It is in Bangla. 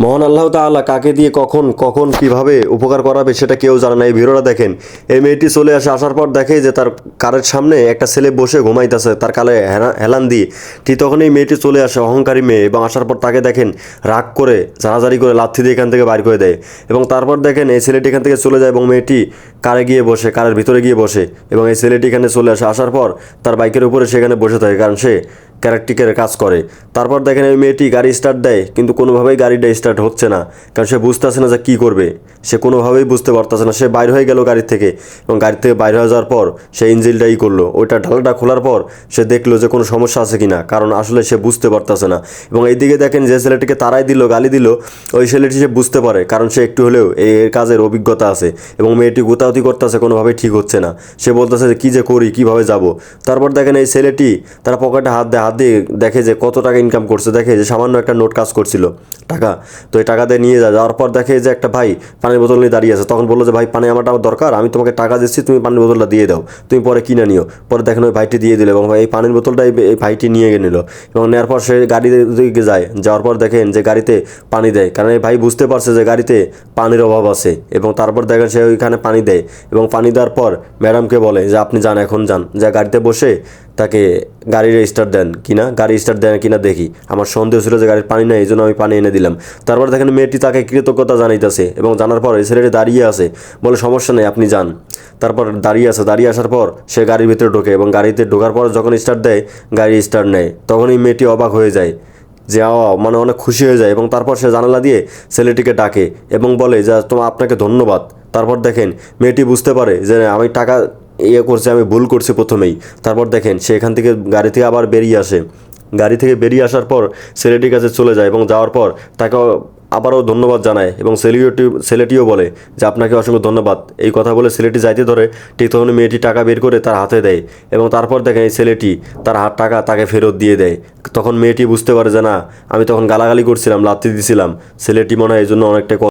মহান আল্লাহ তাআলা কাকে দিয়ে কখন কখন কিভাবে উপকার করাবে সেটা কেউ জানে না। এই ভিডিওটা দেখেন। এই মেয়েটি চলে আসার পর দেখে যে তার কারের সামনে একটা ছেলে বসে ঘুমাইতেছে তার কালে হেলান দিয়ে। ঠিক তখন এই মেয়েটি চলে আসে, অহংকারী মেয়ে, এবং আসার পর তাকে দেখেন রাগ করে জারাজারি করে লাথি দিয়ে এখান থেকে বাইর করে দেয়। এবং তারপর দেখেন এই ছেলেটি এখান থেকে চলে যায় এবং মেয়েটি কারে গিয়ে বসে, কারের ভিতরে গিয়ে বসে। এবং এই ছেলেটি এখানে চলে আসার পর তার বাইকের উপরে সেখানে বসে থাকে, কারণ সে ক্যারেক্টিকের কাজ করে। তারপর দেখেন এই মেয়েটি গাড়ি স্টার্ট দেয়, কিন্তু কোনোভাবেই গাড়িটা স্টার্ট হচ্ছে না, কারণ সে বুঝতেছে না যে কী করবে। সে কোনোভাবেই বুঝতে পারতেছে না। সে বাইর হয়ে গেল গাড়ির থেকে, এবং গাড়ি থেকে বাইর হয়ে যাওয়ার পর সে ইঞ্জিনটাই করলো। ওইটা ঢালাটা খোলার পর সে দেখলো যে কোনো সমস্যা আছে কি না, কারণ আসলে সে বুঝতে পারতেছে না। এবং এইদিকে দেখেন যে ছেলেটিকে তারাই দিল, গালি দিল, ওই ছেলেটি সে বুঝতে পারে, কারণ সে একটু হলেও এই কাজের অভিজ্ঞতা আছে। এবং মেয়েটি গুতাগুতি করতেছে, কোনোভাবেই ঠিক হচ্ছে না। সে বলতেছে যে কী যে করি, কীভাবে যাব। তারপর দেখেন এই ছেলেটি তার পকেটে হাত দিয়ে দেখে যে কত টাকা ইনকাম করছে। দেখে যে সামান্য একটা নোট কাজ করছিল টাকা, তো এই টাকা দিয়ে নিয়ে যাওয়ার পর দেখে যে একটা ভাই পানির বোতল নিয়ে দাঁড়িয়ে আছে। তখন বললো যে ভাই পানি আমার দরকার, আমি তোমাকে টাকা দিচ্ছি, তুমি পানির বোতলটা দিয়ে দাও, তুমি পরে কিনে নিও। পরে দেখেন ওই ভাইটি দিয়ে দিল, এবং এই পানির বোতলটা এই ভাইটি নিয়ে নিল। এবং নেওয়ার পর সে গাড়িতে দিকে যায়। যাওয়ার পর দেখেন যে গাড়িতে পানি দেয়, কারণ এই ভাই বুঝতে পারছে যে গাড়িতে পানির অভাব আছে। এবং তারপর দেখেন সে ওইখানে পানি দেয়, এবং পানি দেওয়ার পর ম্যাডামকে বলে যে আপনি যান, এখন যান, যা গাড়িতে বসে তাকে গাড়ির স্টার্ট দেন কিনা, গাড়ি স্টার্ট দেন কিনা দেখি। আমার সন্দেহ ছিল যে গাড়ির পানি নেই, এই জন্য আমি পানি এনে দিলাম। তারপর দেখেন মেয়েটি তাকে কৃতজ্ঞতা জানাইতেছে, এবং জানার পর এই ছেলেটি দাঁড়িয়ে আছে, বলে সমস্যা নেই, আপনি যান। তারপর দাঁড়িয়ে আসার পর সে গাড়ির ভিতরে ঢোকে, এবং গাড়িতে ঢোকার পর যখন স্টার্ট দেয়, গাড়ি স্টার্ট নেয়। তখনই মেয়েটি অবাক হয়ে যায়, যে মানে অনেক খুশি হয়ে যায়। এবং তারপর সে জানালা দিয়ে ছেলেটিকে ডাকে এবং বলে যে আপনাকে ধন্যবাদ। তারপর দেখেন মেয়েটি বুঝতে পারে যে আমি টাকা করছে, আমি ভুল করছি প্রথমেই। তারপর দেখেন সে এখান থেকে গাড়ি থেকে আবার বেরিয়ে আসে। গাড়ি থেকে বেরিয়ে আসার পর ছেলেটির কাছে চলে যায়, এবং যাওয়ার পর তাকে আবারও ধন্যবাদ জানায়। এবং ছেলেটিও বলে যে আপনাকে অসংখ্য ধন্যবাদ। এই কথা বলে ছেলেটি যাইতে ধরে, ঠিক তখন মেয়েটি টাকা বের করে তার হাতে দেয়। এবং তারপর দেখেন এই ছেলেটি তার টাকা তাকে ফেরত দিয়ে দেয়। তখন মেয়েটি বুঝতে পারে যে না, আমি তখন গালাগালি করছিলাম, লাথি দিছিলাম। ছেলেটি মনে হয় এই জন্য অনেকটা